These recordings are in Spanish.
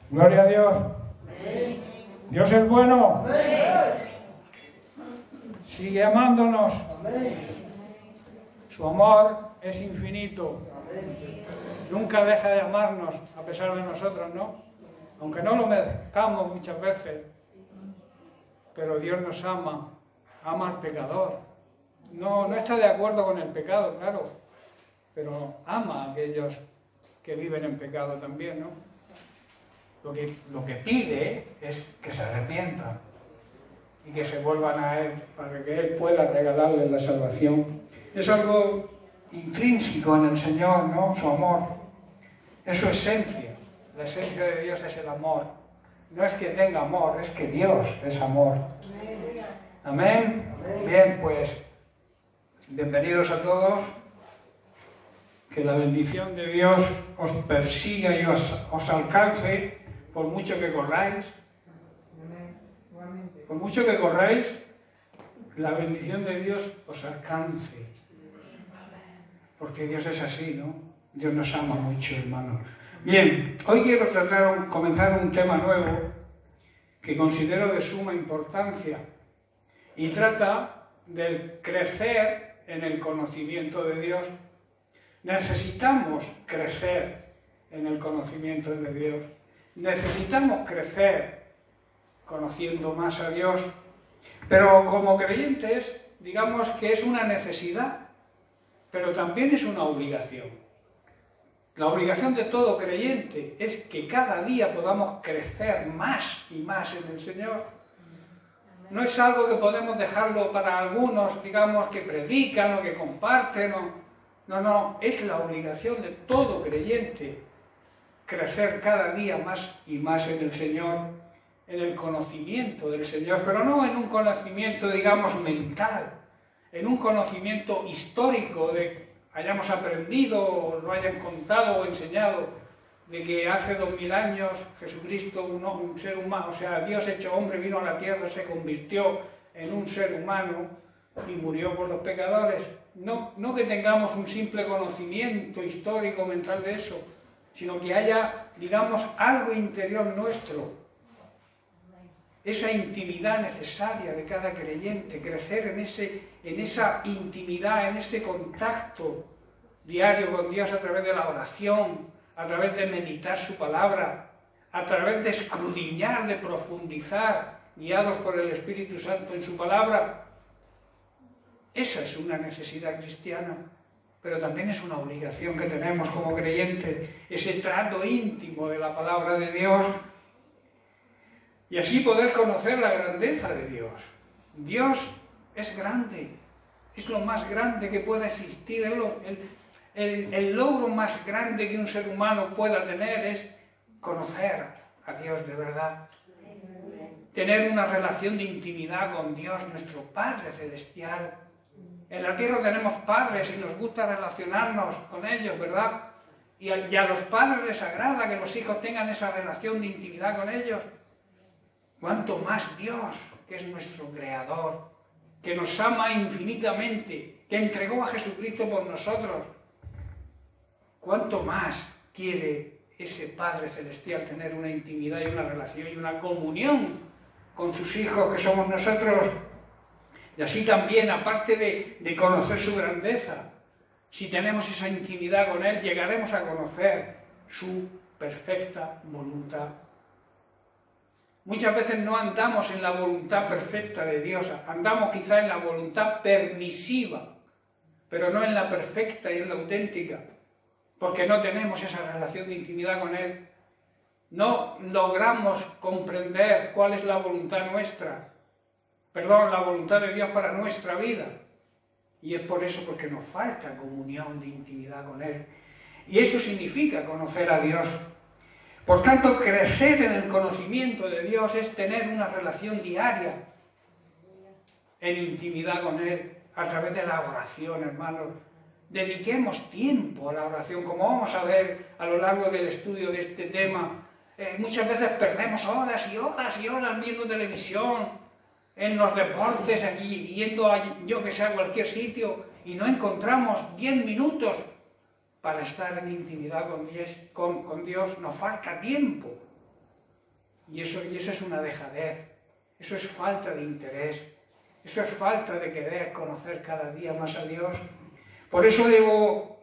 Gloria a Dios. Dios es bueno. Sigue amándonos. Su amor es infinito. Nunca deja de amarnos, a pesar de nosotros, ¿no? Aunque no lo merezcamos muchas veces. Pero Dios nos ama. Ama al pecador. No está de acuerdo con el pecado, claro. Pero ama a aquellos que viven en pecado también, ¿no? Lo que pide es que se arrepientan y que se vuelvan a Él para que Él pueda regalarles la salvación. Es algo intrínseco en el Señor, ¿no? Su amor. Es su esencia. La esencia de Dios es el amor. No es que tenga amor, es que Dios es amor. Amén. Bien, pues, bienvenidos a todos. Que la bendición de Dios os persiga y os alcance por mucho que corráis. Por mucho que corráis, la bendición de Dios os alcance. Porque Dios es así, ¿no? Dios nos ama mucho, hermanos. Bien, hoy quiero comenzar un tema nuevo que considero de suma importancia y trata del crecer en el conocimiento de Dios. Necesitamos crecer en el conocimiento de Dios. Necesitamos crecer conociendo más a Dios. Pero como creyentes, digamos que es una necesidad, pero también es una obligación. La obligación de todo creyente es que cada día podamos crecer más y más en el Señor. No es algo que podemos dejarlo para algunos, digamos, que predican o que comparten. No, es la obligación de todo creyente crecer cada día más y más en el Señor, en el conocimiento del Señor, pero no en un conocimiento, digamos, mental, en un conocimiento histórico de hayamos aprendido, o lo hayan contado o enseñado, de que hace 2000 años Jesucristo, un ser humano, o sea, Dios hecho hombre, vino a la tierra, se convirtió en un ser humano y murió por los pecadores. No que tengamos un simple conocimiento histórico mental de eso, sino que haya, digamos, algo interior nuestro. Esa intimidad necesaria de cada creyente, crecer en esa intimidad, en ese contacto diario con Dios a través de la oración, a través de meditar su palabra, a través de escudriñar, de profundizar, guiados por el Espíritu Santo en su palabra. Esa es una necesidad cristiana, pero también es una obligación que tenemos como creyentes, ese trato íntimo de la palabra de Dios, y así poder conocer la grandeza de Dios. Dios es grande, es lo más grande que pueda existir, el logro más grande que un ser humano pueda tener es conocer a Dios de verdad, tener una relación de intimidad con Dios, nuestro Padre Celestial. En la tierra tenemos padres y nos gusta relacionarnos con ellos, ¿verdad? Y a los padres les agrada que los hijos tengan esa relación de intimidad con ellos. Cuanto más Dios, que es nuestro Creador, que nos ama infinitamente, que entregó a Jesucristo por nosotros. Cuánto más quiere ese Padre Celestial tener una intimidad y una relación y una comunión con sus hijos que somos nosotros. Y así también, aparte de conocer su grandeza, si tenemos esa intimidad con Él, llegaremos a conocer su perfecta voluntad. Muchas veces no andamos en la voluntad perfecta de Dios, andamos quizá en la voluntad permisiva, pero no en la perfecta y en la auténtica, porque no tenemos esa relación de intimidad con Él. No logramos comprender cuál es la voluntad nuestra, la voluntad de Dios para nuestra vida. Y es por eso, porque nos falta comunión de intimidad con Él. Y eso significa conocer a Dios. Por tanto, crecer en el conocimiento de Dios es tener una relación diaria en intimidad con Él, a través de la oración, hermanos. Dediquemos tiempo a la oración, como vamos a ver a lo largo del estudio de este tema. Muchas veces perdemos horas y horas y horas viendo televisión, en los deportes, yendo a cualquier sitio, y no encontramos 10 minutos para estar en intimidad con Dios. Nos falta tiempo. Y eso es una dejadez, eso es falta de interés, eso es falta de querer conocer cada día más a Dios. Por eso debo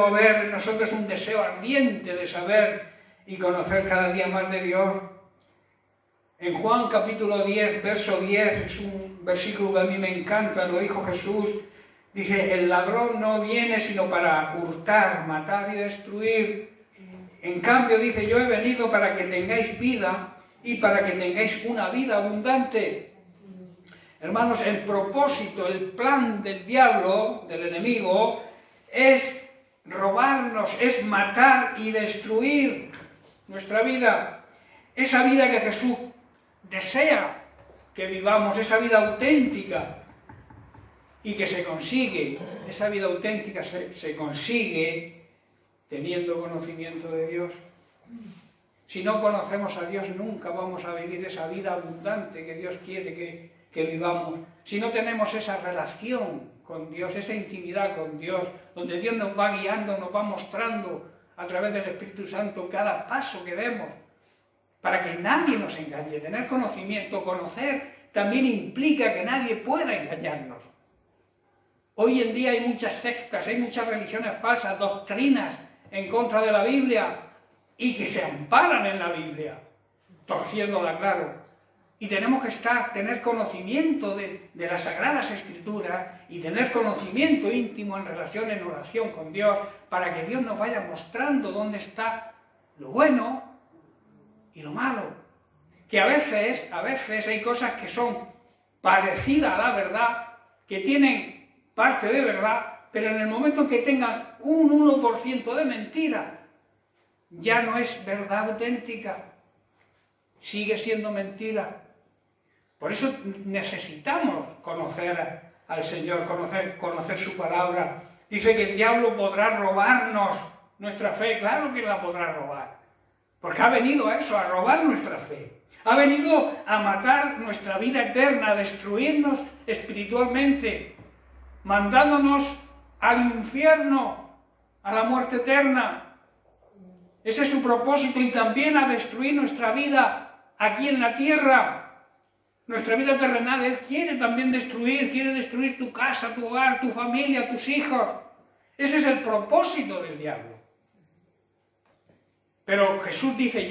haber en nosotros un deseo ardiente de saber y conocer cada día más de Dios. En Juan capítulo 10, verso 10, es un versículo que a mí me encanta, lo dijo Jesús. Dice, el ladrón no viene sino para hurtar, matar y destruir. En cambio, dice, yo he venido para que tengáis vida y para que tengáis una vida abundante. Hermanos, el propósito, el plan del diablo, del enemigo, es robarnos, es matar y destruir nuestra vida. Esa vida que Jesús desea que vivamos, esa vida auténtica, y que se consigue, esa vida auténtica se consigue teniendo conocimiento de Dios. Si no conocemos a Dios, nunca vamos a vivir esa vida abundante que Dios quiere que vivamos. Si no tenemos esa relación con Dios, esa intimidad con Dios, donde Dios nos va guiando, nos va mostrando a través del Espíritu Santo cada paso que demos, para que nadie nos engañe. Tener conocimiento, conocer, también implica que nadie pueda engañarnos. Hoy en día hay muchas sectas, hay muchas religiones falsas, doctrinas en contra de la Biblia y que se amparan en la Biblia, torciéndola, claro. Y tenemos que tener conocimiento de las Sagradas Escrituras y tener conocimiento íntimo en relación, en oración con Dios, para que Dios nos vaya mostrando dónde está lo bueno y lo malo. Que a veces hay cosas que son parecidas a la verdad, que tienen parte de verdad, pero en el momento en que tengan un 1% de mentira, ya no es verdad auténtica, sigue siendo mentira. Por eso necesitamos conocer al Señor, conocer su palabra. Dice que el diablo podrá robarnos nuestra fe, claro que la podrá robar, porque ha venido a eso, a robar nuestra fe. Ha venido a matar nuestra vida eterna, a destruirnos espiritualmente, mandándonos al infierno, a la muerte eterna. Ese es su propósito, y también a destruir nuestra vida aquí en la tierra, nuestra vida terrenal. Él quiere también quiere destruir tu casa, tu hogar, tu familia, tus hijos. Ese es el propósito del diablo. Pero Jesús dice,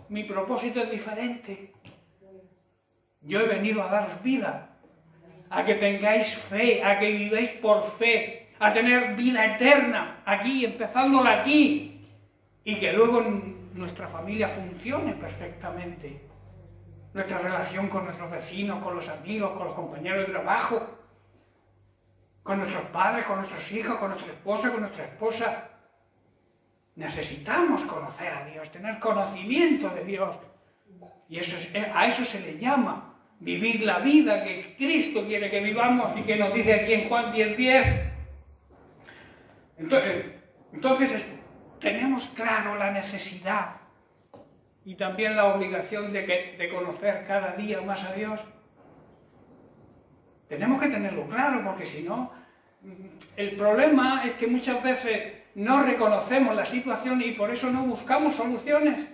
mi propósito es diferente. Yo he venido a daros vida, a que tengáis fe, a que viváis por fe, a tener vida eterna aquí, empezándola aquí, y que luego nuestra familia funcione perfectamente. Nuestra relación con nuestros vecinos, con los amigos, con los compañeros de trabajo, con nuestros padres, con nuestros hijos, con nuestra esposa, con nuestra esposa. Necesitamos conocer a Dios, tener conocimiento de Dios. Y a eso se le llama vivir la vida que Cristo quiere que vivamos y que nos dice aquí en Juan 10:10. Entonces tenemos claro la necesidad y también la obligación de conocer cada día más a Dios. Tenemos que tenerlo claro, porque si no, el problema es que muchas veces no reconocemos la situación y por eso no buscamos soluciones.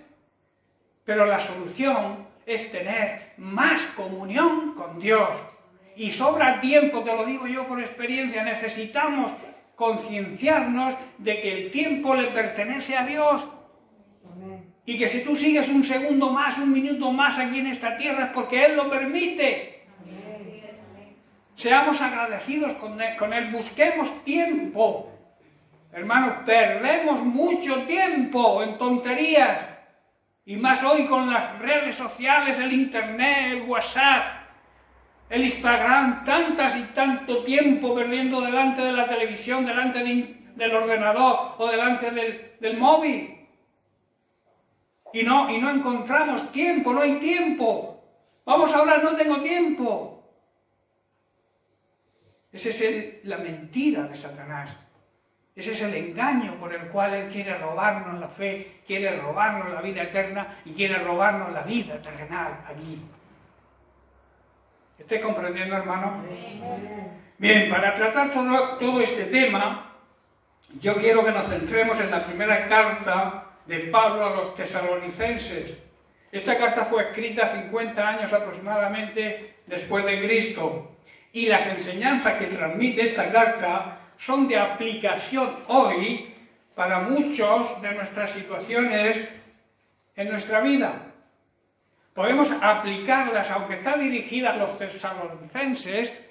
Pero la solución es tener más comunión con Dios. Y sobra tiempo, te lo digo yo por experiencia, necesitamos concienciarnos de que el tiempo le pertenece a Dios. Y que si tú sigues un segundo más, un minuto más aquí en esta tierra es porque Él lo permite. Seamos agradecidos con Él, busquemos tiempo. Hermanos, perdemos mucho tiempo en tonterías. Y más hoy con las redes sociales, el internet, el WhatsApp, el Instagram, tantas y tanto tiempo perdiendo delante de la televisión, delante del ordenador o delante del móvil. Y no encontramos tiempo, no hay tiempo. Vamos a hablar, no tengo tiempo. Esa es la mentira de Satanás. Ese es el engaño por el cual él quiere robarnos la fe, quiere robarnos la vida eterna y quiere robarnos la vida terrenal allí. ¿Estáis comprendiendo, hermano? Bien, para tratar todo este tema, yo quiero que nos centremos en la primera carta de Pablo a los tesalonicenses. Esta carta fue escrita 50 años aproximadamente después de Cristo, y las enseñanzas que transmite esta carta son de aplicación hoy para muchas de nuestras situaciones en nuestra vida. Podemos aplicarlas, aunque está dirigida a los tesalonicenses,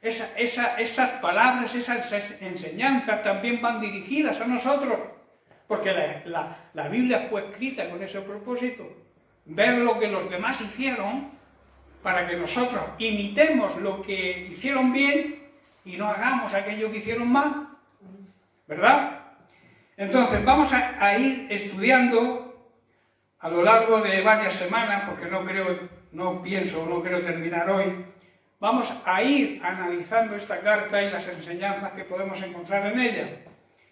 esas palabras, esas enseñanzas también van dirigidas a nosotros, porque la Biblia fue escrita con ese propósito, ver lo que los demás hicieron para que nosotros imitemos lo que hicieron bien y no hagamos aquello que hicieron mal, ¿verdad? Entonces vamos a ir estudiando a lo largo de varias semanas, porque no creo terminar hoy. Vamos a ir analizando esta carta y las enseñanzas que podemos encontrar en ella,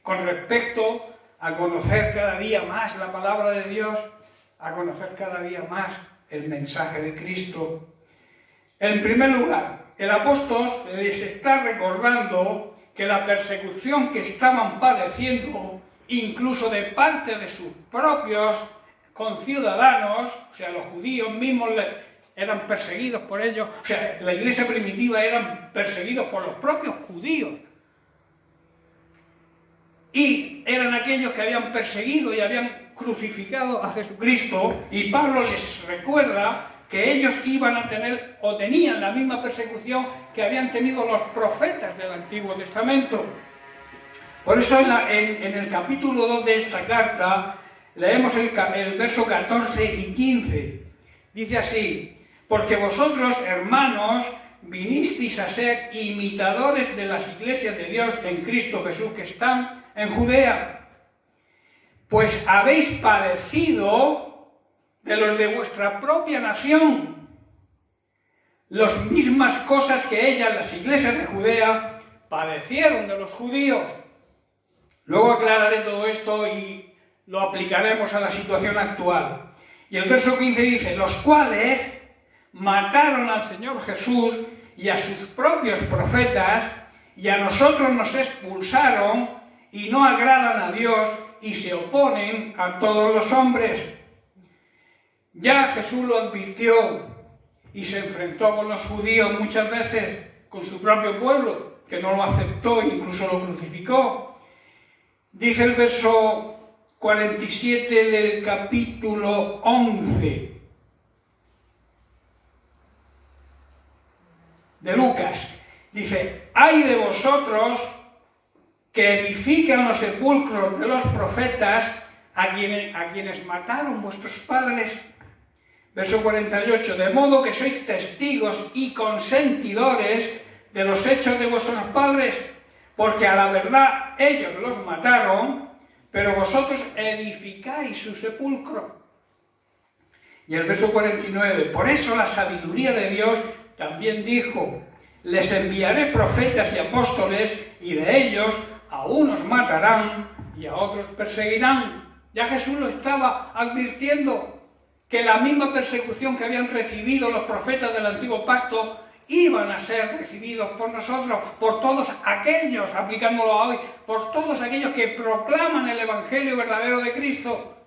con respecto a conocer cada día más la palabra de Dios, a conocer cada día más el mensaje de Cristo. En primer lugar, el apóstol les está recordando que la persecución que estaban padeciendo, incluso de parte de sus propios conciudadanos, o sea, los judíos mismos eran perseguidos por ellos, o sea, la iglesia primitiva eran perseguidos por los propios judíos. Y eran aquellos que habían perseguido y habían crucificado a Jesucristo, y Pablo les recuerda que ellos iban a tener o tenían la misma persecución que habían tenido los profetas del Antiguo Testamento. Por eso en el capítulo 2 de esta carta leemos el verso 14 y 15. Dice así: porque vosotros, hermanos, vinisteis a ser imitadores de las iglesias de Dios en Cristo Jesús que están en Judea, pues habéis padecido de los de vuestra propia nación las mismas cosas que ellas, las iglesias de Judea, padecieron de los judíos. Luego aclararé todo esto y lo aplicaremos a la situación actual. Y el verso 15 dice: los cuales mataron al Señor Jesús y a sus propios profetas, y a nosotros nos expulsaron, y no agradan a Dios, y se oponen a todos los hombres. Ya Jesús lo advirtió y se enfrentó con los judíos muchas veces, con su propio pueblo, que no lo aceptó e incluso lo crucificó. Dice el verso 47 del capítulo 11 de Lucas. Dice: ¡ay de vosotros que edifican los sepulcros de los profetas a quienes mataron vuestros padres! Verso 48, de modo que sois testigos y consentidores de los hechos de vuestros padres, porque a la verdad ellos los mataron, pero vosotros edificáis su sepulcro. Y el verso 49, por eso la sabiduría de Dios también dijo: les enviaré profetas y apóstoles, y de ellos a unos matarán y a otros perseguirán. Ya Jesús lo estaba advirtiendo, que la misma persecución que habían recibido los profetas del antiguo pacto iban a ser recibidos por nosotros, por todos aquellos, aplicándolo a hoy, por todos aquellos que proclaman el Evangelio verdadero de Cristo.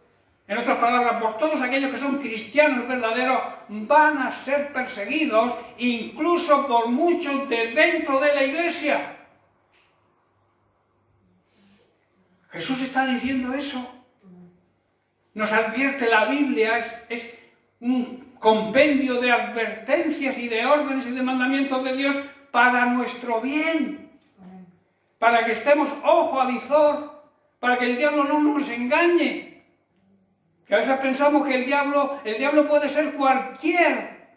En otras palabras, por todos aquellos que son cristianos verdaderos, van a ser perseguidos, incluso por muchos de dentro de la iglesia. Jesús está diciendo eso. Nos advierte la Biblia, es un compendio de advertencias y de órdenes y de mandamientos de Dios para nuestro bien, para que estemos ojo a visor, para que el diablo no nos engañe. Que a veces pensamos que el diablo puede ser cualquier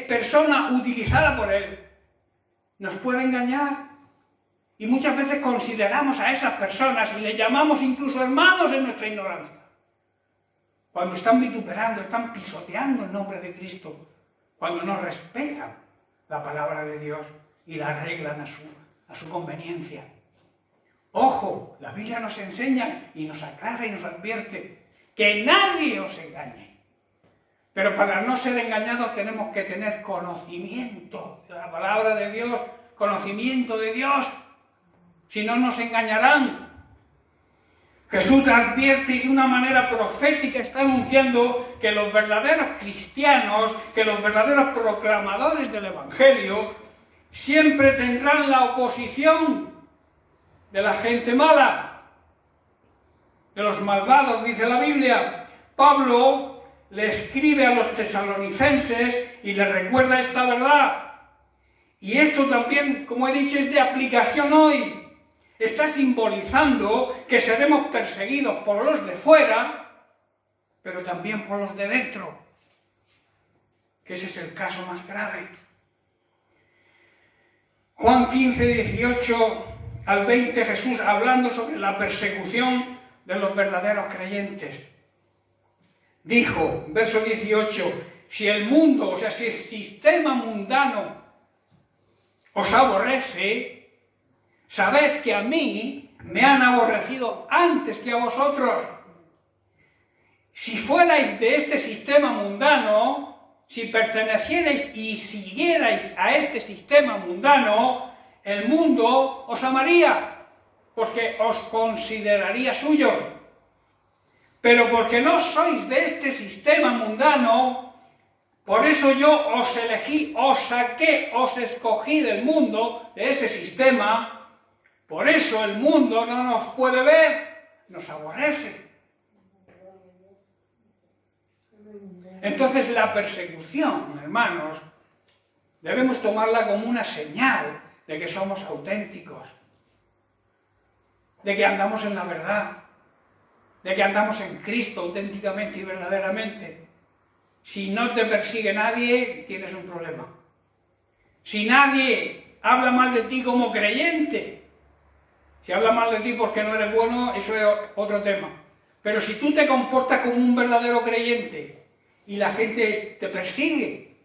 persona utilizada por él. Nos puede engañar. Y muchas veces consideramos a esas personas y les llamamos incluso hermanos en nuestra ignorancia, cuando están vituperando, están pisoteando el nombre de Cristo, cuando no respetan la palabra de Dios y la arreglan a su conveniencia. Ojo, la Biblia nos enseña y nos aclara y nos advierte que nadie os engañe. Pero para no ser engañados tenemos que tener conocimiento de la palabra de Dios, conocimiento de Dios. Si no, nos engañarán. Jesús advierte y de una manera profética está anunciando que los verdaderos cristianos, que los verdaderos proclamadores del Evangelio, siempre tendrán la oposición de la gente mala, de los malvados, dice la Biblia. Pablo le escribe a los tesalonicenses y les recuerda esta verdad. Y esto también, como he dicho, es de aplicación hoy. Está simbolizando que seremos perseguidos por los de fuera, pero también por los de dentro, que ese es el caso más grave. Juan 15, 18 al 20, Jesús hablando sobre la persecución de los verdaderos creyentes. Dijo, verso 18, si el mundo, o sea, si el sistema mundano os aborrece, sabed que a mí me han aborrecido antes que a vosotros. Si fuerais de este sistema mundano, si pertenecierais y siguierais a este sistema mundano, el mundo os amaría, porque os consideraría suyos. Pero porque no sois de este sistema mundano, por eso yo os elegí, os saqué, os escogí del mundo, de ese sistema. Por eso el mundo no nos puede ver, nos aborrece. Entonces la persecución, hermanos, debemos tomarla como una señal de que somos auténticos, de que andamos en la verdad, de que andamos en Cristo auténticamente y verdaderamente. Si no te persigue nadie, tienes un problema. Si nadie habla mal de ti como creyente, si habla mal de ti porque no eres bueno, eso es otro tema. Pero si tú te comportas como un verdadero creyente y la gente te persigue,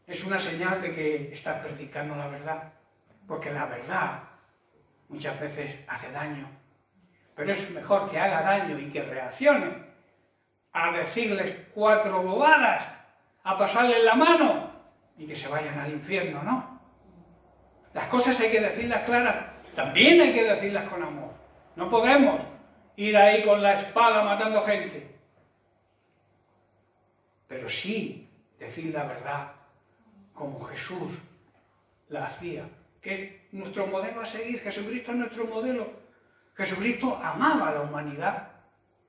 es una señal de que estás predicando la verdad. Porque la verdad muchas veces hace daño. Pero es mejor que haga daño y que reaccione a decirles 4 bobadas, a pasarles la mano y que se vayan al infierno, ¿no? Las cosas hay que decirlas claras. También hay que decirlas con amor. No podemos ir ahí con la espada matando gente. Pero sí decir la verdad como Jesús la hacía. Que es nuestro modelo a seguir. Jesucristo es nuestro modelo. Jesucristo amaba a la humanidad.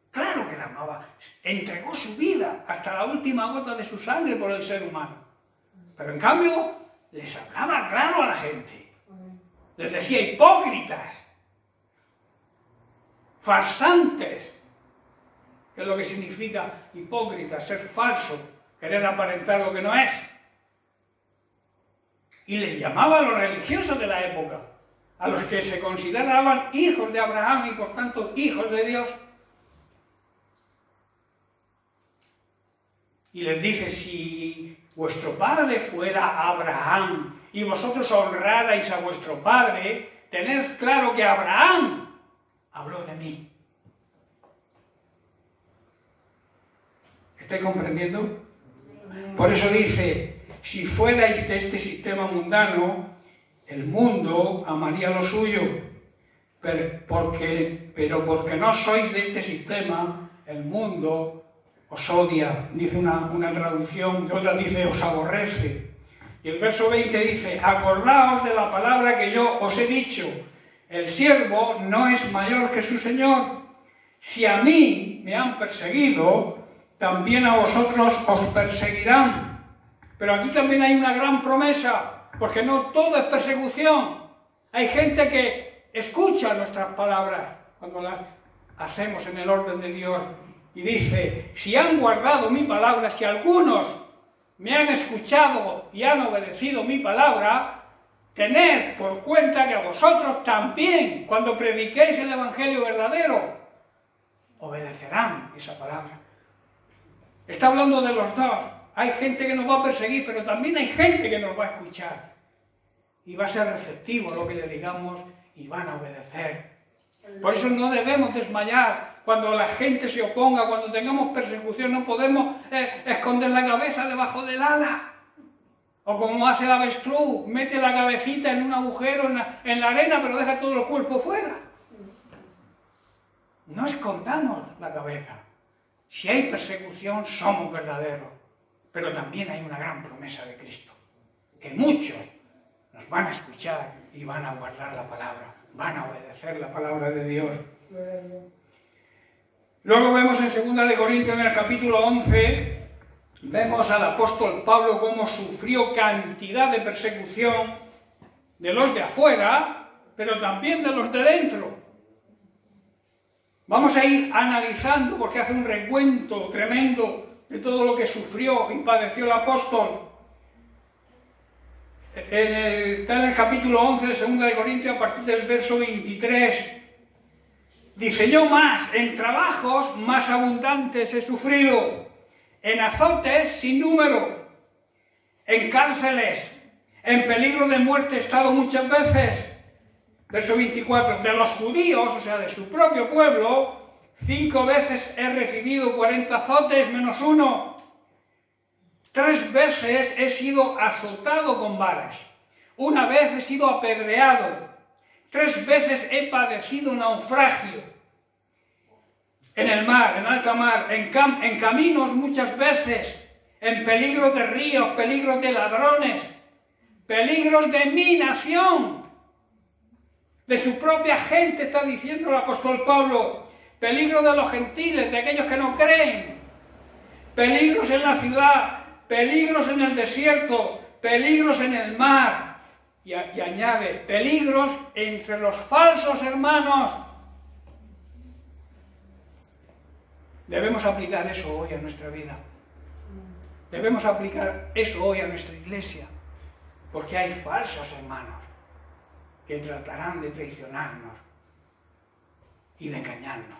Claro que la amaba. Entregó su vida hasta la última gota de su sangre por el ser humano. Pero en cambio les hablaba claro a la gente. Les decía hipócritas, farsantes, que es lo que significa hipócrita, ser falso, querer aparentar lo que no es. Y les llamaba a los religiosos de la época, a los que se consideraban hijos de Abraham y por tanto hijos de Dios. Y les dice, si vuestro padre fuera Abraham y vosotros honrarais a vuestro padre, tened claro que Abraham habló de mí. ¿Estáis comprendiendo? Por eso dice, si fuerais de este sistema mundano, el mundo amaría lo suyo, pero porque no sois de este sistema, el mundo os odia, dice una traducción, otra dice os aborrece. Y el verso 20 dice, acordaos de la palabra que yo os he dicho, el siervo no es mayor que su señor. Si a mí me han perseguido, también a vosotros os perseguirán. Pero aquí también hay una gran promesa, porque no todo es persecución. Hay gente que escucha nuestras palabras cuando las hacemos en el orden de Dios. Y dice, si han guardado mi palabra, si algunos me han escuchado y han obedecido mi palabra, tened por cuenta que a vosotros también, cuando prediquéis el Evangelio verdadero, obedecerán esa palabra. Está hablando de los dos. Hay gente que nos va a perseguir, pero también hay gente que nos va a escuchar. Y va a ser receptivo a lo que le digamos y van a obedecer. Por eso no debemos desmayar cuando la gente se oponga, cuando tengamos persecución. No podemos esconder la cabeza debajo del ala. O como hace el avestruz, mete la cabecita en un agujero en la arena, pero deja todo el cuerpo fuera. no escondamos la cabeza. Si hay persecución, somos verdaderos. Pero también hay una gran promesa de Cristo, que muchos nos van a escuchar y van a guardar la palabra, van a obedecer la palabra de Dios. Luego vemos en 2 de Corintios, en el capítulo 11, vemos al apóstol Pablo cómo sufrió cantidad de persecución de los de afuera, pero también de los de dentro. Vamos a ir analizando, porque hace un recuento tremendo de todo lo que sufrió y padeció el apóstol. Está en el capítulo 11 de 2 de Corintios, a partir del verso 23. Dice: yo más, en trabajos más abundantes he sufrido, en azotes sin número, en cárceles, en peligro de muerte he estado muchas veces. Verso 24, de los judíos, o sea, de su propio pueblo, 5 veces he recibido 40 azotes menos 1. 3 veces he sido azotado con varas. 1 vez he sido apedreado. 3 veces he padecido naufragio. En el mar, en alta mar, en caminos muchas veces, en peligros de ríos, peligros de ladrones, peligros de mi nación. De su propia gente, está diciendo el apóstol Pablo, peligro de los gentiles, de aquellos que no creen, peligros en la ciudad, peligros en el desierto, peligros en el mar, y añade, peligros entre los falsos hermanos. Debemos aplicar eso hoy a nuestra vida, debemos aplicar eso hoy a nuestra iglesia, porque hay falsos hermanos que tratarán de traicionarnos y de engañarnos.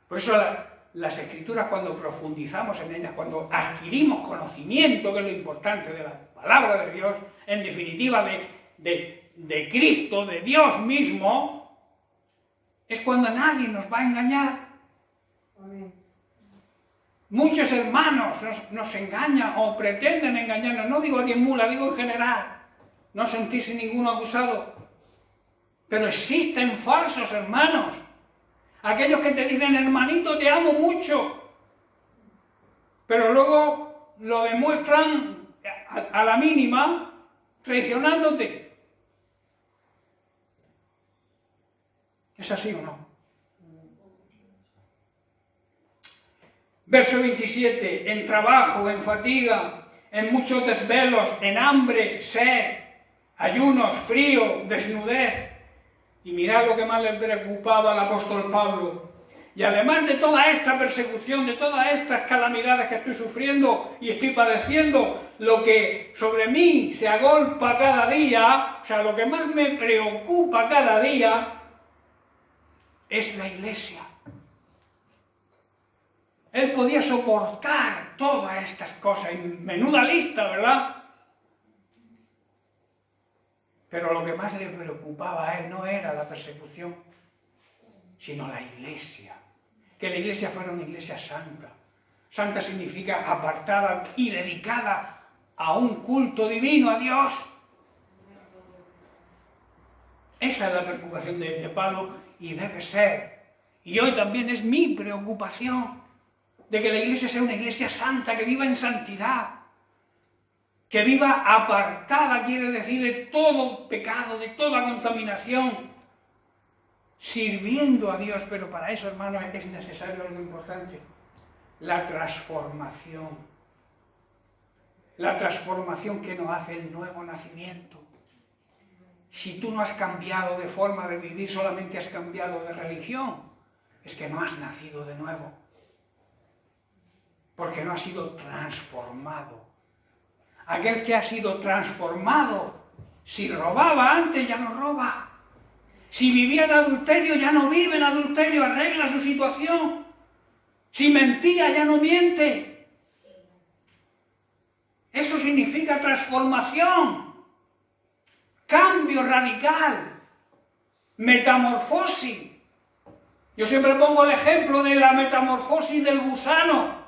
Por eso las Escrituras, cuando profundizamos en ellas, cuando adquirimos conocimiento, que es lo importante de la palabra de Dios, en definitiva de Cristo, de Dios mismo, es cuando nadie nos va a engañar. Amén. Muchos hermanos nos engañan o pretenden engañarnos, no digo aquí en Mula, digo en general, no sentirse ninguno acusado. Pero existen falsos hermanos, aquellos que te dicen, hermanito, te amo mucho, pero luego lo demuestran a la mínima, traicionándote. ¿Es así o no? Verso 27, en trabajo, en fatiga, en muchos desvelos, en hambre, sed, ayunos, frío, desnudez. Y mirad lo que más le preocupaba al apóstol Pablo. Y además de toda esta persecución, de todas estas calamidades que estoy sufriendo y estoy padeciendo, lo que sobre mí se agolpa cada día, o sea, lo que más me preocupa cada día, es la iglesia. Él podía soportar todas estas cosas, en menuda lista, ¿verdad? Pero lo que más le preocupaba a él no era la persecución, sino la iglesia. Que la iglesia fuera una iglesia santa. Santa significa apartada y dedicada a un culto divino, a Dios. Esa es la preocupación de Pablo y debe ser. Y hoy también es mi preocupación, de que la iglesia sea una iglesia santa, que viva en santidad. Que viva apartada, quiere decir, de todo pecado, de toda contaminación, sirviendo a Dios. Pero para eso, hermanos, es necesario algo importante: la transformación. La transformación que nos hace el nuevo nacimiento. Si tú no has cambiado de forma de vivir, solamente has cambiado de religión, es que no has nacido de nuevo. Porque no has sido transformado. Aquel que ha sido transformado, si robaba antes, ya no roba. Si vivía en adulterio, ya no vive en adulterio, arregla su situación. Si mentía, ya no miente. Eso significa transformación, cambio radical, metamorfosis. Yo siempre pongo el ejemplo de la metamorfosis del gusano.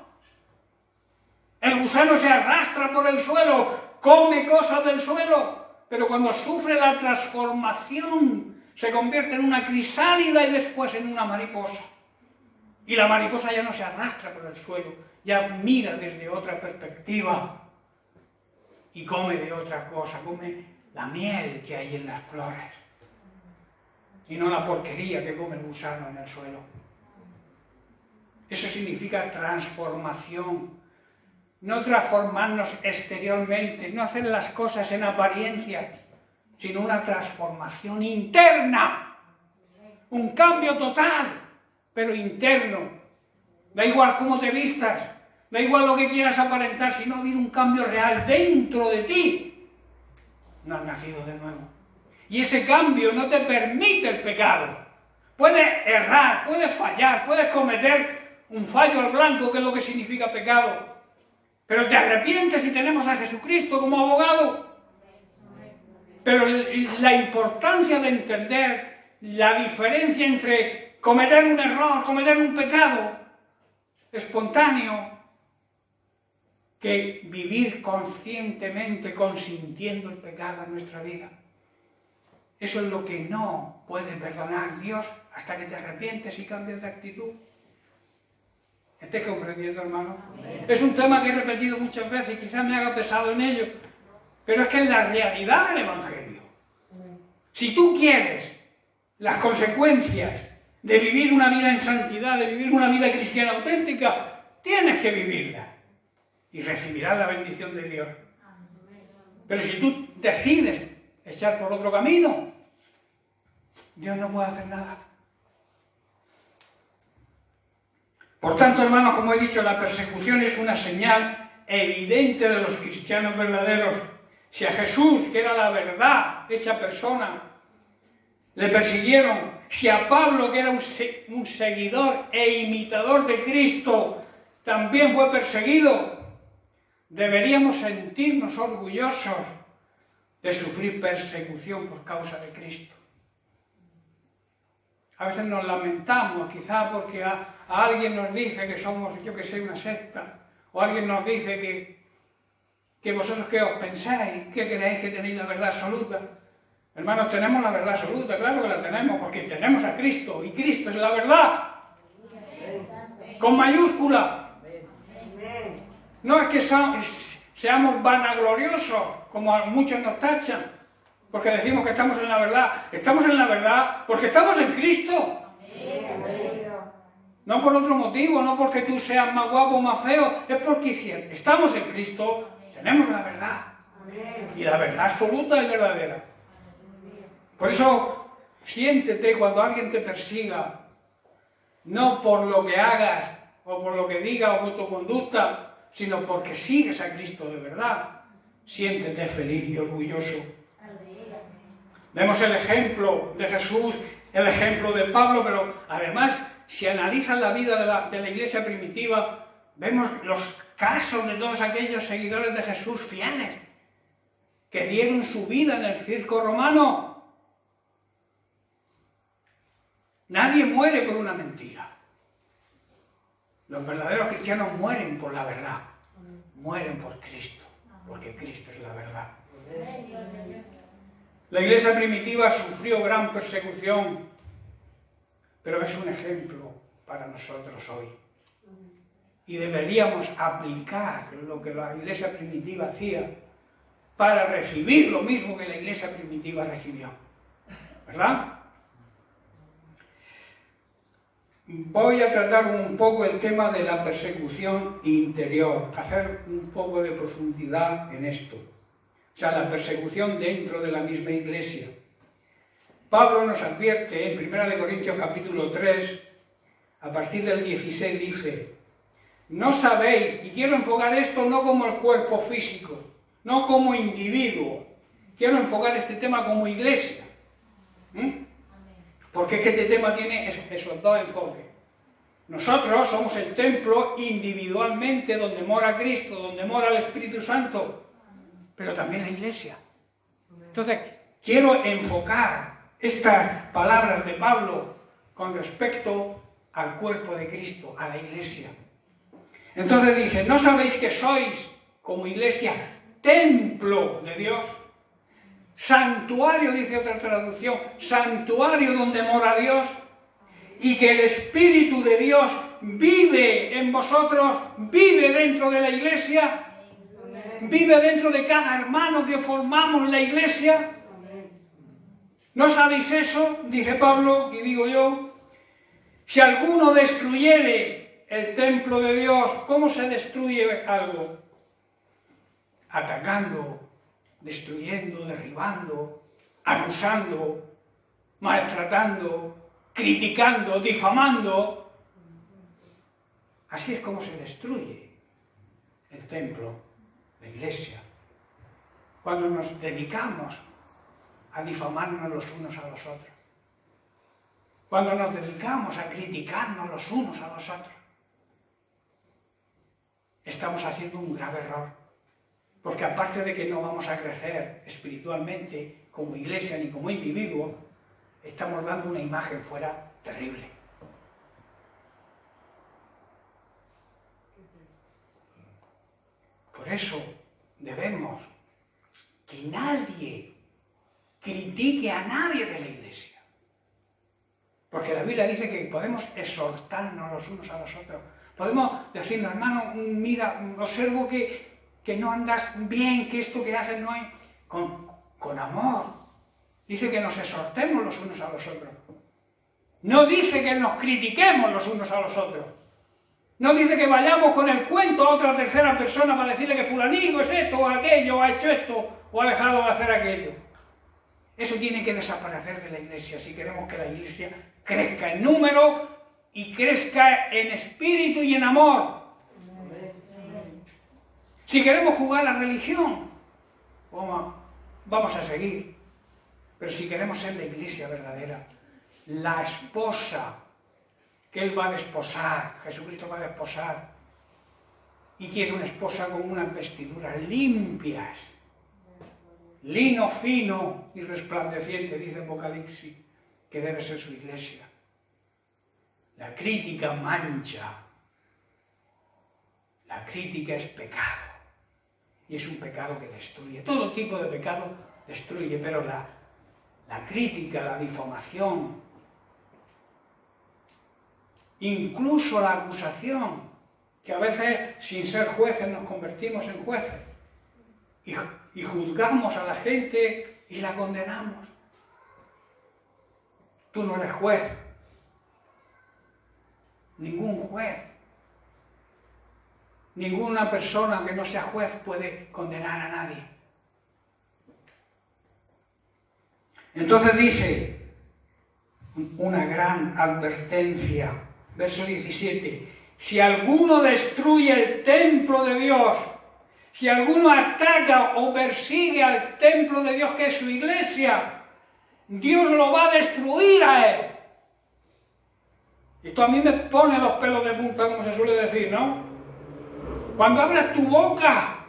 El gusano se arrastra por el suelo, come cosas del suelo, pero cuando sufre la transformación se convierte en una crisálida y después en una mariposa. Y la mariposa ya no se arrastra por el suelo, ya mira desde otra perspectiva y come de otra cosa, come la miel que hay en las flores y no la porquería que come el gusano en el suelo. Eso significa transformación. No transformarnos exteriormente, no hacer las cosas en apariencia, sino una transformación interna, un cambio total, pero interno. Da igual cómo te vistas, da igual lo que quieras aparentar, si no ha habido un cambio real dentro de ti, no has nacido de nuevo. Y ese cambio no te permite el pecado. Puedes errar, puedes fallar, puedes cometer un fallo al blanco, que es lo que significa pecado. Pero te arrepientes y tenemos a Jesucristo como abogado. Pero la importancia de entender la diferencia entre cometer un error, cometer un pecado espontáneo, que vivir conscientemente, consintiendo el pecado en nuestra vida. Eso es lo que no puede perdonar Dios hasta que te arrepientes y cambies de actitud. ¿Estás comprendiendo, hermano? Amén. Es un tema que he repetido muchas veces y quizás me haga pesado en ello, pero es que es la realidad del Evangelio. Si tú quieres las consecuencias de vivir una vida en santidad, de vivir una vida cristiana auténtica, tienes que vivirla y recibirás la bendición de Dios. Pero si tú decides echar por otro camino, Dios no puede hacer nada. Por tanto, hermanos, como he dicho, la persecución es una señal evidente de los cristianos verdaderos. Si a Jesús, que era la verdad, esa persona, le persiguieron, si a Pablo, que era un seguidor e imitador de Cristo, también fue perseguido, deberíamos sentirnos orgullosos de sufrir persecución por causa de Cristo. A veces nos lamentamos, quizá porque a alguien nos dice que somos, yo que sé, una secta, o alguien nos dice que vosotros qué os pensáis, que creéis que tenéis la verdad absoluta. Hermanos, tenemos la verdad absoluta, claro que la tenemos, porque tenemos a Cristo, y Cristo es la verdad, con mayúscula. No es que seamos vanagloriosos, como muchos nos tachan, porque decimos que estamos en la verdad. Estamos en la verdad porque estamos en Cristo. No por otro motivo, no porque tú seas más guapo o más feo, es porque si estamos en Cristo, tenemos la verdad. Y la verdad absoluta y verdadera. Por eso, siéntete cuando alguien te persiga, no por lo que hagas, o por lo que digas, o por tu conducta, sino porque sigues a Cristo de verdad. Siéntete feliz y orgulloso. Vemos el ejemplo de Jesús, el ejemplo de Pablo, pero además, si analizas la vida de la iglesia primitiva, vemos los casos de todos aquellos seguidores de Jesús fieles, que dieron su vida en el circo romano. Nadie muere por una mentira. Los verdaderos cristianos mueren por la verdad, mueren por Cristo, porque Cristo es la verdad. La iglesia primitiva sufrió gran persecución, pero es un ejemplo para nosotros hoy. Y deberíamos aplicar lo que la iglesia primitiva hacía para recibir lo mismo que la iglesia primitiva recibió. ¿Verdad? Voy a tratar un poco el tema de la persecución interior, hacer un poco de profundidad en esto. O sea, la persecución dentro de la misma iglesia. Pablo nos advierte en 1 Corintios capítulo 3, a partir del 16 dice: no sabéis, y quiero enfocar esto no como el cuerpo físico, no como individuo, quiero enfocar este tema como iglesia. Porque es que este tema tiene esos dos enfoques. Nosotros somos el templo individualmente donde mora Cristo, donde mora el Espíritu Santo, pero también la iglesia. Entonces, quiero enfocar estas palabras de Pablo con respecto al cuerpo de Cristo, a la iglesia. Entonces dice: ¿no sabéis que sois, como iglesia, templo de Dios? Santuario, dice otra traducción, santuario donde mora Dios, y que el Espíritu de Dios vive en vosotros, vive dentro de la iglesia, vive dentro de cada hermano que formamos la iglesia. ¿No sabéis eso? Dice Pablo, y digo yo, si alguno destruyere el templo de Dios, ¿cómo se destruye algo? Atacando, destruyendo, derribando, acusando, maltratando, criticando, difamando. Así es como se destruye el templo, la iglesia. Cuando nos dedicamos a difamarnos los unos a los otros. Cuando nos dedicamos a criticarnos los unos a los otros. Estamos haciendo un grave error. Porque aparte de que no vamos a crecer espiritualmente como iglesia ni como individuo, estamos dando una imagen fuera terrible. Por eso debemos que nadie critique a nadie de la iglesia. Porque la Biblia dice que podemos exhortarnos los unos a los otros. Podemos decirnos, hermano, mira, observo que no andas bien, que esto que haces no es con amor. Dice que nos exhortemos los unos a los otros. No dice que nos critiquemos los unos a los otros. No dice que vayamos con el cuento a otra tercera persona para decirle que fulanito es esto o aquello, o ha hecho esto o ha dejado de hacer aquello. Eso tiene que desaparecer de la iglesia si queremos que la iglesia crezca en número y crezca en espíritu y en amor. Si queremos jugar a la religión, vamos a seguir. Pero si queremos ser la iglesia verdadera, la esposa que Él va a desposar, Jesucristo va a desposar, y quiere una esposa con unas vestiduras limpias, lino fino y resplandeciente, dice Apocalipsis, que debe ser su iglesia. La crítica mancha, la crítica es pecado, y es un pecado que destruye. Todo tipo de pecado destruye, pero la crítica, la difamación, incluso la acusación, que a veces sin ser jueces nos convertimos en jueces y juzgamos a la gente y la condenamos. Tú no eres juez, ningún juez, ninguna persona que no sea juez puede condenar a nadie. Entonces dice una gran advertencia, verso 17, si alguno destruye el templo de Dios, si alguno ataca o persigue al templo de Dios, que es su iglesia, Dios lo va a destruir a él. Esto a mí me pone los pelos de punta, como se suele decir, ¿no? Cuando abras tu boca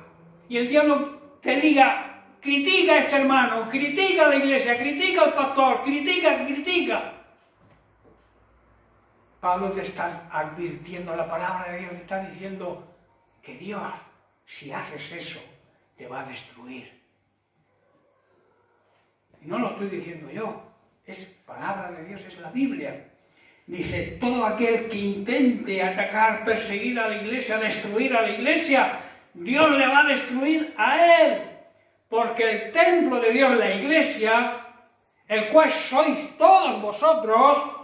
y el diablo te diga, critica a este hermano, critica a la iglesia, critica al pastor, critica. Pablo te está advirtiendo, la palabra de Dios te está diciendo que Dios, si haces eso, te va a destruir. Y no lo estoy diciendo yo, es palabra de Dios, es la Biblia. Dice, todo aquel que intente atacar, perseguir a la iglesia, destruir a la iglesia, Dios le va a destruir a él. Porque el templo de Dios, la iglesia, el cual sois todos vosotros,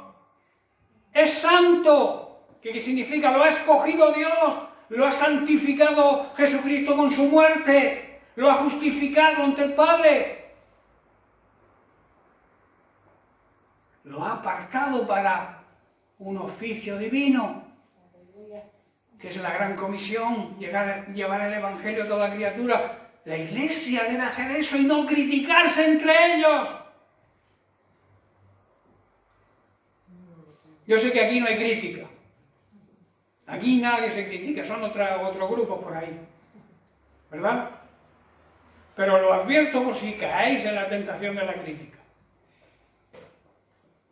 es santo. ¿Qué significa? Lo ha escogido Dios, lo ha santificado Jesucristo con su muerte, lo ha justificado ante el Padre, lo ha apartado para un oficio divino, que es la gran comisión, llevar el evangelio a toda criatura. La iglesia debe hacer eso y no criticarse entre ellos. Yo sé que aquí no hay crítica. Aquí nadie se critica, son otro grupo por ahí. ¿Verdad? Pero lo advierto por si caéis en la tentación de la crítica.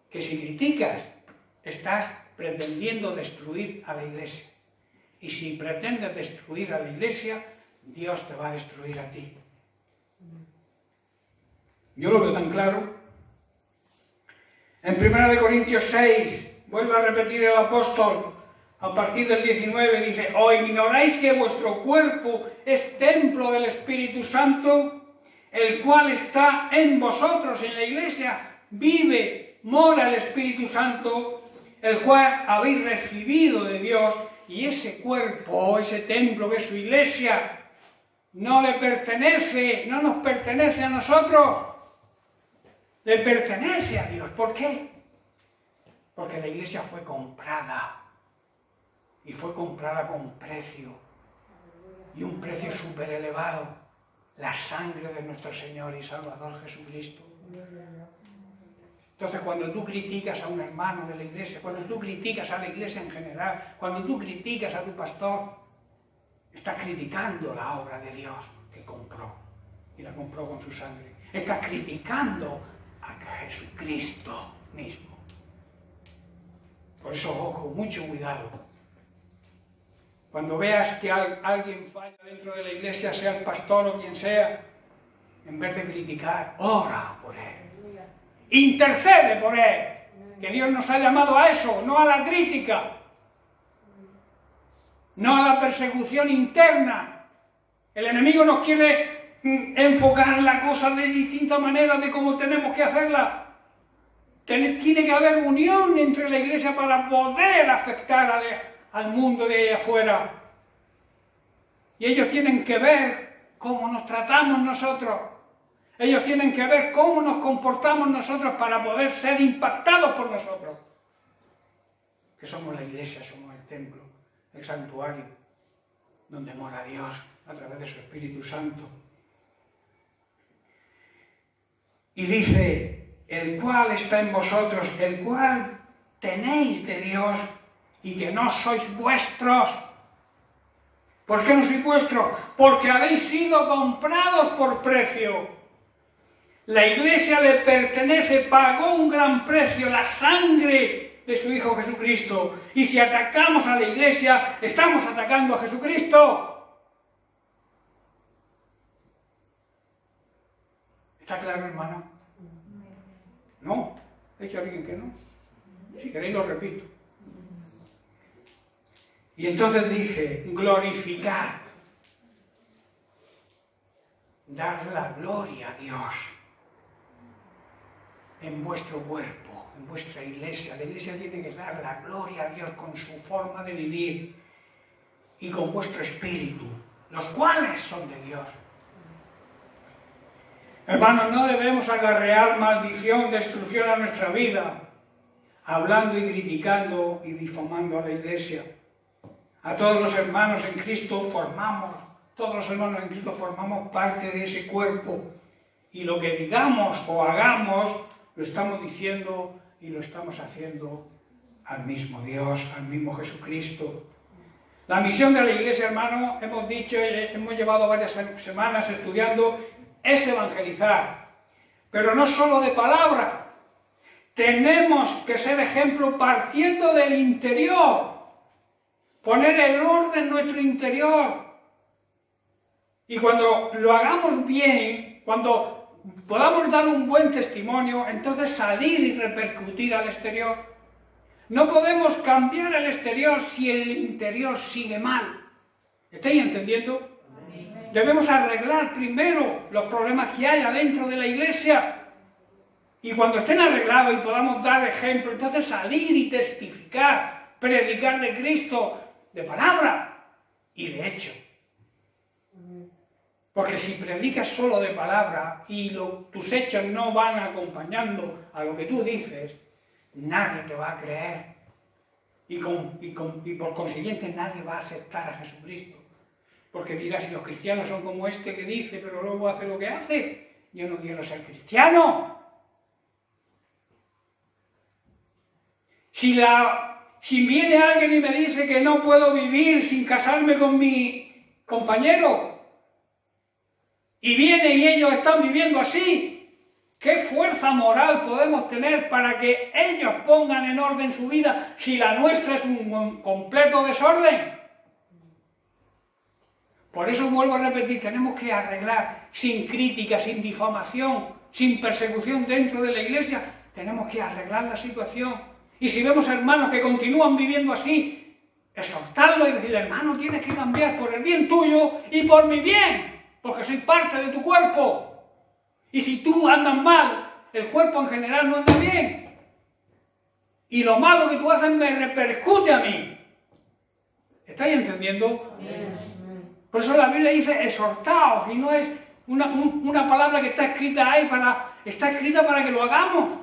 Que si criticas, estás pretendiendo destruir a la iglesia. Y si pretendes destruir a la iglesia, Dios te va a destruir a ti. Yo lo veo tan claro. En 1 Corintios 6, vuelve a repetir el apóstol, a partir del 19 dice: ¿o ignoráis que vuestro cuerpo es templo del Espíritu Santo, el cual está en vosotros, en la iglesia? Vive, mora el Espíritu Santo, el cual habéis recibido de Dios, y ese cuerpo, ese templo que es su iglesia, no le pertenece, no nos pertenece a nosotros, le pertenece a Dios. ¿Por qué? Porque la iglesia fue comprada, y fue comprada con precio, y un precio súper elevado, la sangre de nuestro Señor y Salvador Jesucristo. Entonces, cuando tú criticas a un hermano de la iglesia, cuando tú criticas a la iglesia en general, cuando tú criticas a tu pastor, estás criticando la obra de Dios que compró, y la compró con su sangre. Estás criticando a Jesucristo mismo. Por eso, ojo, mucho cuidado. Cuando veas que alguien falla dentro de la iglesia, sea el pastor o quien sea, en vez de criticar, ora por él. Intercede por él. Que Dios nos ha llamado a eso, no a la crítica, no a la persecución interna. El enemigo nos quiere enfocar la cosa de distintas maneras de cómo tenemos que hacerla. Tiene que haber unión entre la iglesia para poder afectar al mundo de allá afuera. Y ellos tienen que ver cómo nos tratamos nosotros. Ellos tienen que ver cómo nos comportamos nosotros para poder ser impactados por nosotros. Que somos la iglesia, somos el templo, el santuario, donde mora Dios a través de su Espíritu Santo. Y dice: el cual está en vosotros, el cual tenéis de Dios, y que no sois vuestros. ¿Por qué no sois vuestros? Porque habéis sido comprados por precio. La iglesia le pertenece, pagó un gran precio, la sangre de su Hijo Jesucristo. Y si atacamos a la iglesia, estamos atacando a Jesucristo. ¿Está claro, hermano? ¿No? ¿Hay alguien que no? Si queréis lo repito. Y entonces dice: glorificad, dar la gloria a Dios en vuestro cuerpo, en vuestra iglesia. La iglesia tiene que dar la gloria a Dios con su forma de vivir y con vuestro espíritu, los cuales son de Dios. Hermanos, no debemos acarrear maldición, destrucción a nuestra vida, hablando y criticando y difamando a la iglesia. A todos los hermanos en Cristo formamos parte de ese cuerpo, y lo que digamos o hagamos lo estamos diciendo y lo estamos haciendo al mismo Dios, al mismo Jesucristo. La misión de la iglesia, hermano, hemos llevado varias semanas estudiando, es evangelizar, pero no solo de palabra. Tenemos que ser ejemplo partiendo del interior, poner en orden nuestro interior. Y cuando lo hagamos bien, cuando podamos dar un buen testimonio, entonces salir y repercutir al exterior. No podemos cambiar el exterior si el interior sigue mal. ¿Estáis entendiendo? Debemos arreglar primero los problemas que hay adentro de la iglesia. Y cuando estén arreglados y podamos dar ejemplo, entonces salir y testificar, predicar de Cristo, de palabra y de hecho. Porque si predicas solo de palabra y tus hechos no van acompañando a lo que tú dices, nadie te va a creer. Y por consiguiente nadie va a aceptar a Jesucristo. Porque dirás: si los cristianos son como este que dice, pero luego hace lo que hace, yo no quiero ser cristiano. Si viene alguien y me dice que no puedo vivir sin casarme con mi compañero, y viene y ellos están viviendo así, ¿qué fuerza moral podemos tener para que ellos pongan en orden su vida si la nuestra es un completo desorden? Por eso vuelvo a repetir, tenemos que arreglar sin crítica, sin difamación, sin persecución dentro de la iglesia, tenemos que arreglar la situación. Y si vemos hermanos que continúan viviendo así, exhortarlo y decirle, hermano, tienes que cambiar por el bien tuyo y por mi bien, porque soy parte de tu cuerpo. Y si tú andas mal, el cuerpo en general no anda bien. Y lo malo que tú haces me repercute a mí. ¿Estáis entendiendo? Por eso la Biblia dice exhortaos, y no es una palabra que está escrita ahí está escrita para que lo hagamos.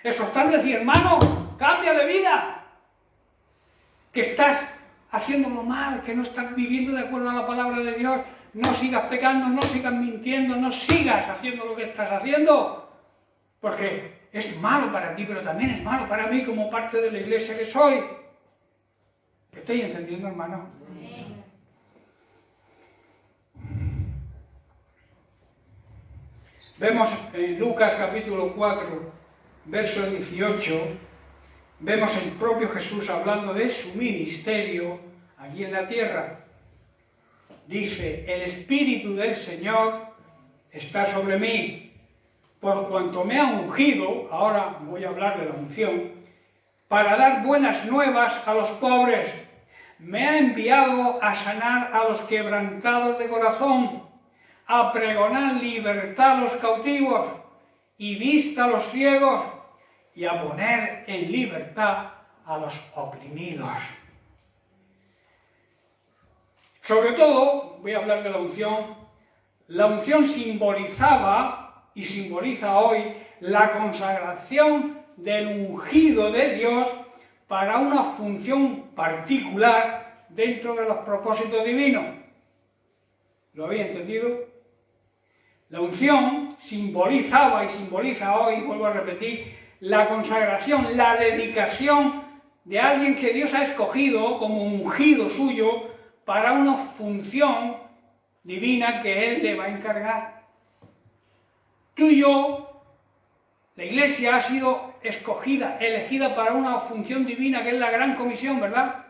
Exhortar es decir, hermano, cambia de vida. Que estás haciéndolo mal, que no estás viviendo de acuerdo a la palabra de Dios. No sigas pecando, no sigas mintiendo, no sigas haciendo lo que estás haciendo. Porque es malo para ti, pero también es malo para mí como parte de la iglesia que soy. ¿Estáis entendiendo, hermano? Vemos en Lucas capítulo 4, verso 18, vemos el propio Jesús hablando de su ministerio aquí en la tierra. Dice, el Espíritu del Señor está sobre mí, por cuanto me ha ungido, ahora voy a hablar de la unción, para dar buenas nuevas a los pobres. Me ha enviado a sanar a los quebrantados de corazón, a pregonar libertad a los cautivos y vista a los ciegos, y a poner en libertad a los oprimidos. Sobre todo, voy a hablar de la unción simbolizaba y simboliza hoy la consagración del ungido de Dios para una función particular dentro de los propósitos divinos. ¿Lo habéis entendido? La unción simbolizaba y simboliza hoy, vuelvo a repetir, la consagración, la dedicación de alguien que Dios ha escogido como ungido suyo para una función divina que Él le va a encargar. Tú y yo, la Iglesia ha sido escogida, elegida para una función divina que es la Gran Comisión, ¿verdad?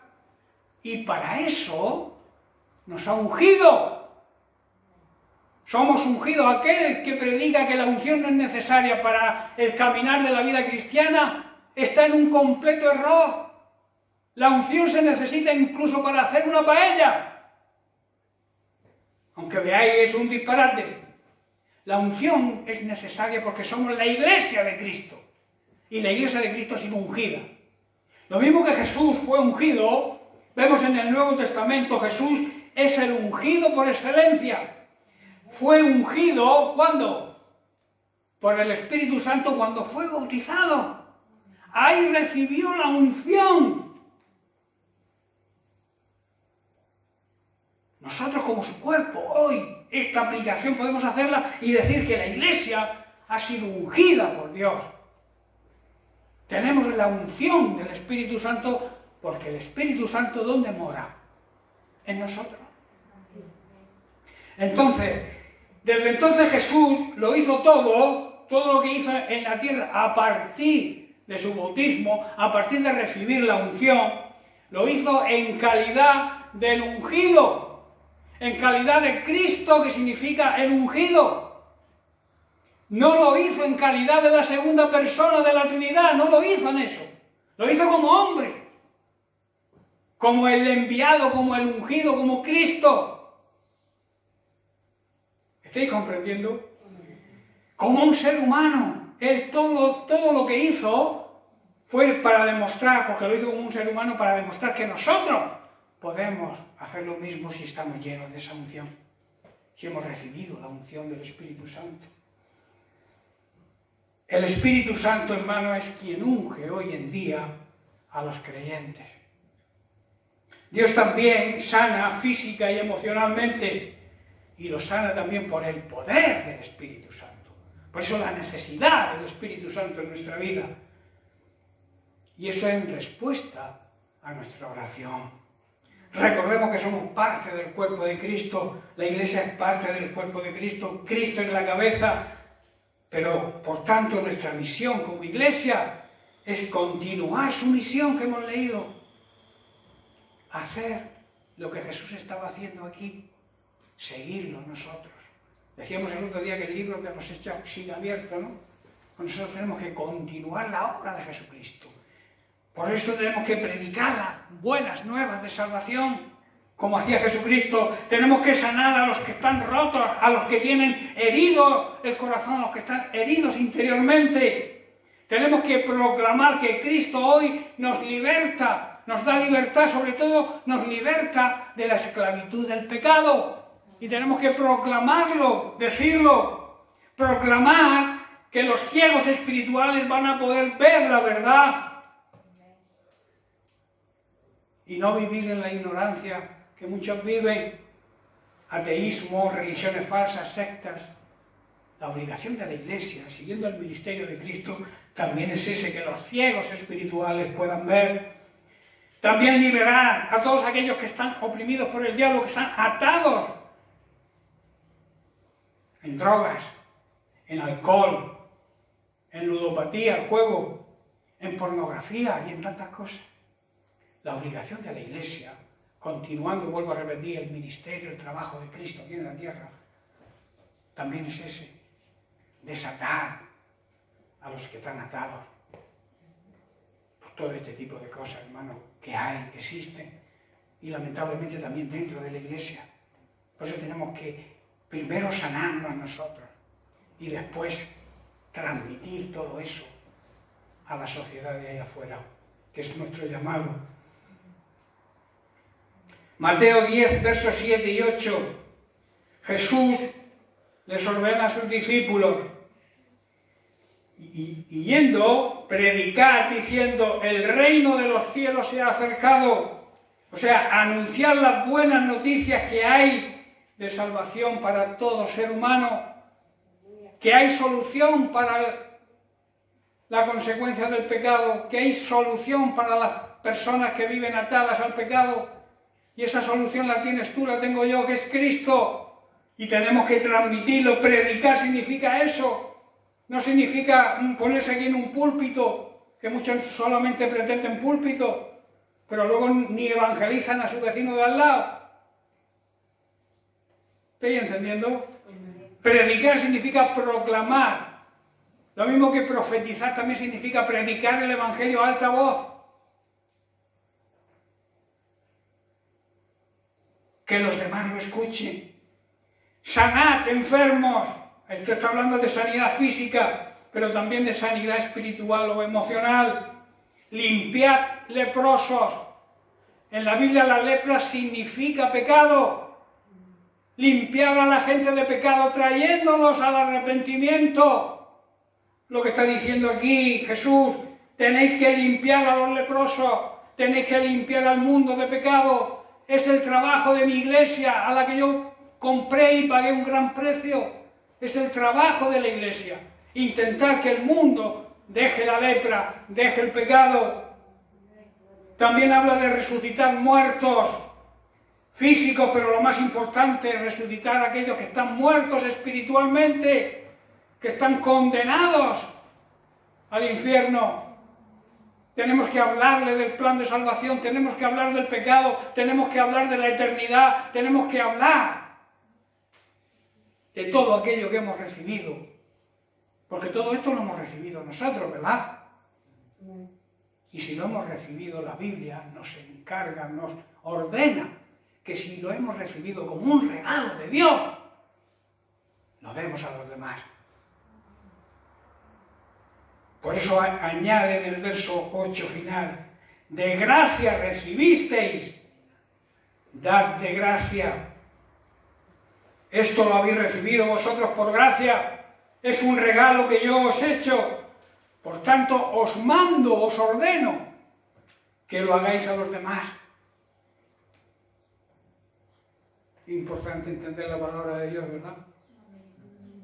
Y para eso nos ha ungido. Somos ungidos. Aquel que predica que la unción no es necesaria para el caminar de la vida cristiana está en un completo error. La unción se necesita incluso para hacer una paella. Aunque veáis, es un disparate. La unción es necesaria porque somos la Iglesia de Cristo. Y la Iglesia de Cristo ha sido ungida. Lo mismo que Jesús fue ungido, vemos en el Nuevo Testamento, Jesús es el ungido por excelencia. Fue ungido, ¿cuándo? Por el Espíritu Santo cuando fue bautizado. Ahí recibió la unción. Nosotros como su cuerpo, hoy, esta aplicación podemos hacerla y decir que la Iglesia ha sido ungida por Dios. Tenemos la unción del Espíritu Santo porque el Espíritu Santo, ¿dónde mora? En nosotros. Entonces, desde entonces Jesús lo hizo todo lo que hizo en la tierra a partir de su bautismo, a partir de recibir la unción, lo hizo en calidad del ungido, en calidad de Cristo, que significa el ungido. No lo hizo en calidad de la segunda persona de la Trinidad, no lo hizo en eso. Lo hizo como hombre, como el enviado, como el ungido, como Cristo. ¿Estáis comprendiendo? Como un ser humano. Él todo lo que hizo fue para demostrar, porque lo hizo como un ser humano, para demostrar que nosotros podemos hacer lo mismo si estamos llenos de esa unción. Si hemos recibido la unción del Espíritu Santo. El Espíritu Santo, hermano, es quien unge hoy en día a los creyentes. Dios también sana física y emocionalmente, y lo sana también por el poder del Espíritu Santo. Por eso la necesidad del Espíritu Santo en nuestra vida. Y eso en respuesta a nuestra oración. Recordemos que somos parte del cuerpo de Cristo, la Iglesia es parte del cuerpo de Cristo, Cristo es la cabeza, pero por tanto nuestra misión como Iglesia es continuar su misión que hemos leído. Hacer lo que Jesús estaba haciendo aquí. Seguirlo nosotros. Decíamos el otro día que el libro de los Hechos sigue abierto, ¿no? Nosotros tenemos que continuar la obra de Jesucristo. Por eso tenemos que predicar las buenas nuevas de salvación, como hacía Jesucristo. Tenemos que sanar a los que están rotos, a los que tienen herido el corazón, a los que están heridos interiormente. Tenemos que proclamar que Cristo hoy nos liberta, nos da libertad, sobre todo nos liberta de la esclavitud del pecado. Y tenemos que proclamarlo, decirlo, proclamar que los ciegos espirituales van a poder ver la verdad y no vivir en la ignorancia que muchos viven, ateísmo, religiones falsas, sectas. La obligación de la Iglesia, siguiendo el ministerio de Cristo, también es ese, que los ciegos espirituales puedan ver. También liberar a todos aquellos que están oprimidos por el diablo, que están atados en drogas, en alcohol, en ludopatía, el juego, en pornografía y en tantas cosas. La obligación de la Iglesia, continuando, vuelvo a repetir, el ministerio, el trabajo de Cristo aquí en la tierra, también es ese, desatar a los que están atados por todo este tipo de cosas, hermano, que hay, que existen, y lamentablemente también dentro de la Iglesia. Por eso tenemos que primero sanarnos nosotros y después transmitir todo eso a la sociedad de ahí afuera, que es nuestro llamado. Mateo 10, versos 7 y 8, Jesús les ordena a sus discípulos, y yendo, predicar diciendo, el reino de los cielos se ha acercado. O sea, anunciar las buenas noticias que hay de salvación para todo ser humano, que hay solución para la consecuencia del pecado, que hay solución para las personas que viven atadas al pecado. Y esa solución la tienes tú, la tengo yo, que es Cristo. Y tenemos que transmitirlo. Predicar significa eso. No significa ponerse aquí en un púlpito, que muchos solamente pretenden púlpito, pero luego ni evangelizan a su vecino de al lado. ¿Estáis entendiendo? Predicar significa proclamar. Lo mismo que profetizar también significa predicar el evangelio a alta voz. Que los demás lo escuchen. Sanad enfermos. Esto está hablando de sanidad física, pero también de sanidad espiritual o emocional. Limpiad leprosos. En la Biblia la lepra significa pecado. Limpiar a la gente de pecado, trayéndolos al arrepentimiento. Lo que está diciendo aquí Jesús, tenéis que limpiar a los leprosos, tenéis que limpiar al mundo de pecado. Es el trabajo de mi iglesia, a la que yo compré y pagué un gran precio. Es el trabajo de la Iglesia, intentar que el mundo deje la lepra, deje el pecado. También habla de resucitar muertos físicos, pero lo más importante es resucitar a aquellos que están muertos espiritualmente, que están condenados al infierno. Tenemos que hablarle del plan de salvación, tenemos que hablar del pecado, tenemos que hablar de la eternidad, tenemos que hablar de todo aquello que hemos recibido, porque todo esto lo hemos recibido nosotros, ¿verdad? Y si lo hemos recibido, la Biblia nos encarga, nos ordena que si lo hemos recibido como un regalo de Dios, lo demos a los demás. Por eso añade en el verso 8 final, de gracia recibisteis, dad de gracia. Esto lo habéis recibido vosotros por gracia, es un regalo que yo os he hecho. Por tanto, os mando, os ordeno que lo hagáis a los demás. Importante entender la palabra de Dios, ¿verdad?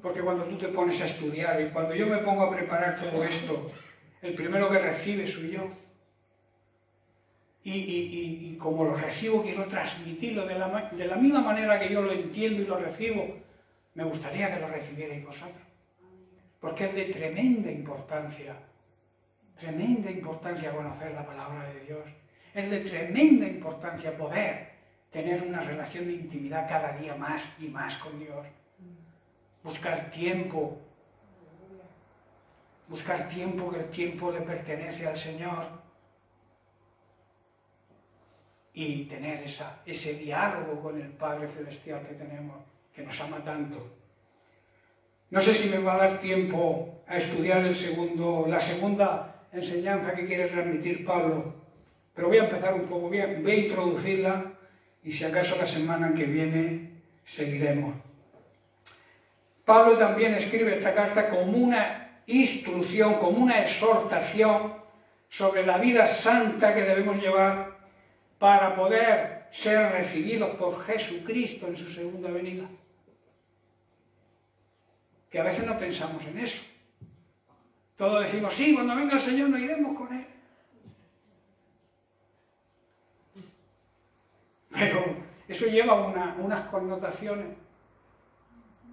Porque cuando tú te pones a estudiar y cuando yo me pongo a preparar todo esto, el primero que recibe soy yo. Y como lo recibo, quiero transmitirlo de la misma manera que yo lo entiendo y lo recibo. Me gustaría que lo recibierais vosotros. Porque es de tremenda importancia conocer la palabra de Dios. Es de tremenda importancia poder tener una relación de intimidad cada día más y más con Dios. Buscar tiempo, que el tiempo le pertenece al Señor. y tener ese diálogo con el Padre Celestial que tenemos, que nos ama tanto. No sé si me va a dar tiempo a estudiar la segunda enseñanza que quiere transmitir Pablo, pero voy a empezar un poco bien, voy a introducirla y si acaso la semana que viene seguiremos. Pablo también escribe esta carta como una instrucción, como una exhortación sobre la vida santa que debemos llevar para poder ser recibidos por Jesucristo en su segunda venida. Que a veces no pensamos en eso. Todos decimos, sí, cuando venga el Señor nos iremos con Él. Pero eso lleva unas connotaciones.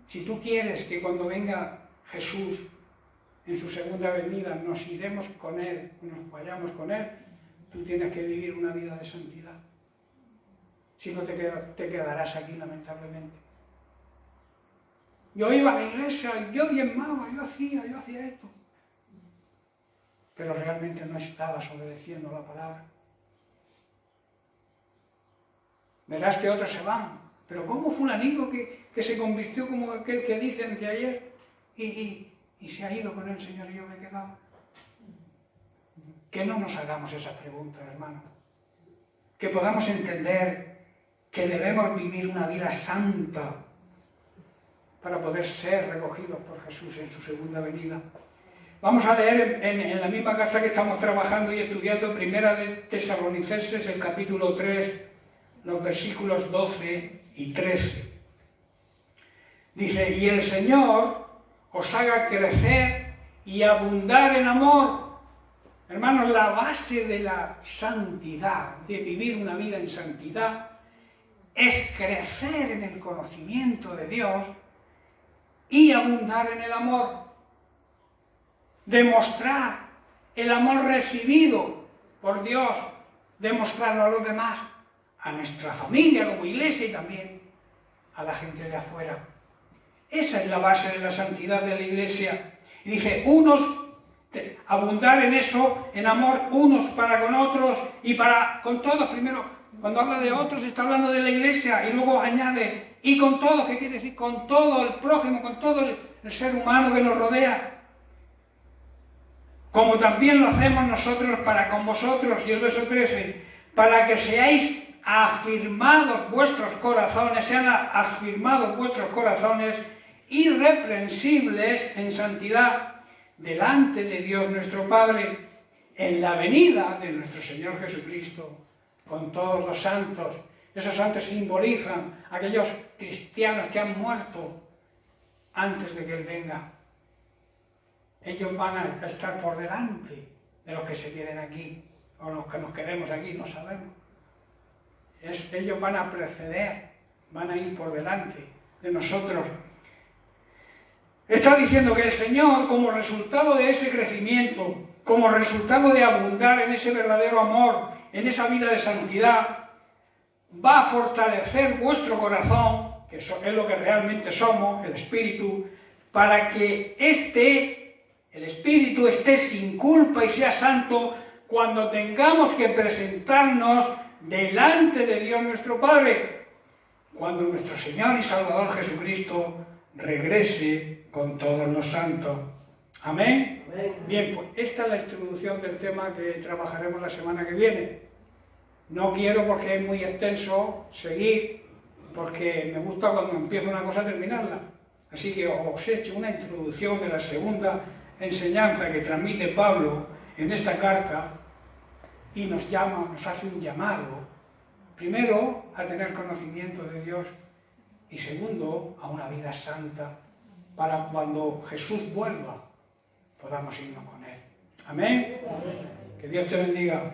Si tú quieres que cuando venga Jesús en su segunda venida nos iremos con Él, nos vayamos con Él, tú tienes que vivir una vida de santidad. Si no te quedarás aquí, lamentablemente. Yo iba a la iglesia y yo diezmaba, yo hacía esto. Pero realmente no estabas obedeciendo la palabra. Verás que otros se van. Pero ¿cómo fulanito que se convirtió como aquel que dice anteayer y se ha ido con el Señor y yo me he quedado? Que no nos hagamos esas preguntas, hermano. Que podamos entender que debemos vivir una vida santa para poder ser recogidos por Jesús en su segunda venida. Vamos a leer en la misma carta que estamos trabajando y estudiando, Primera de Tesalonicenses, el capítulo 3, los versículos 12 y 13. Dice, y el Señor os haga crecer y abundar en amor. Hermanos, la base de la santidad, de vivir una vida en santidad, es crecer en el conocimiento de Dios y abundar en el amor. Demostrar el amor recibido por Dios, demostrarlo a los demás, a nuestra familia como iglesia y también a la gente de afuera. Esa es la base de la santidad de la iglesia. Y dice, abundar en eso, en amor, unos para con otros y para con todos. Primero, cuando habla de otros, está hablando de la iglesia y luego añade, y con todos, ¿qué quiere decir? Con todo el prójimo, con todo el ser humano que nos rodea. Como también lo hacemos nosotros para con vosotros. Y el verso 13, para que seáis afirmados vuestros corazones, sean afirmados vuestros corazones, irreprensibles en santidad, delante de Dios nuestro Padre, en la venida de nuestro Señor Jesucristo, con todos los santos. Esos santos simbolizan a aquellos cristianos que han muerto antes de que Él venga. Ellos van a estar por delante de los que se queden aquí, o los que nos quedemos aquí, no sabemos. Ellos van a preceder, van a ir por delante de nosotros. Está diciendo que el Señor, como resultado de ese crecimiento, como resultado de abundar en ese verdadero amor, en esa vida de santidad, va a fortalecer vuestro corazón, que es lo que realmente somos, el Espíritu, para que el Espíritu esté sin culpa y sea santo cuando tengamos que presentarnos delante de Dios nuestro Padre, cuando nuestro Señor y Salvador Jesucristo regrese con todos los santos. ¿Amén? Amén. Bien, pues esta es la introducción del tema que trabajaremos la semana que viene. No quiero, porque es muy extenso, seguir, porque me gusta cuando empiezo una cosa terminarla. Así que os he hecho una introducción de la segunda enseñanza que transmite Pablo en esta carta y nos hace un llamado, primero, a tener conocimiento de Dios y segundo, a una vida santa, para cuando Jesús vuelva podamos irnos con Él. Amén. Que Dios te bendiga.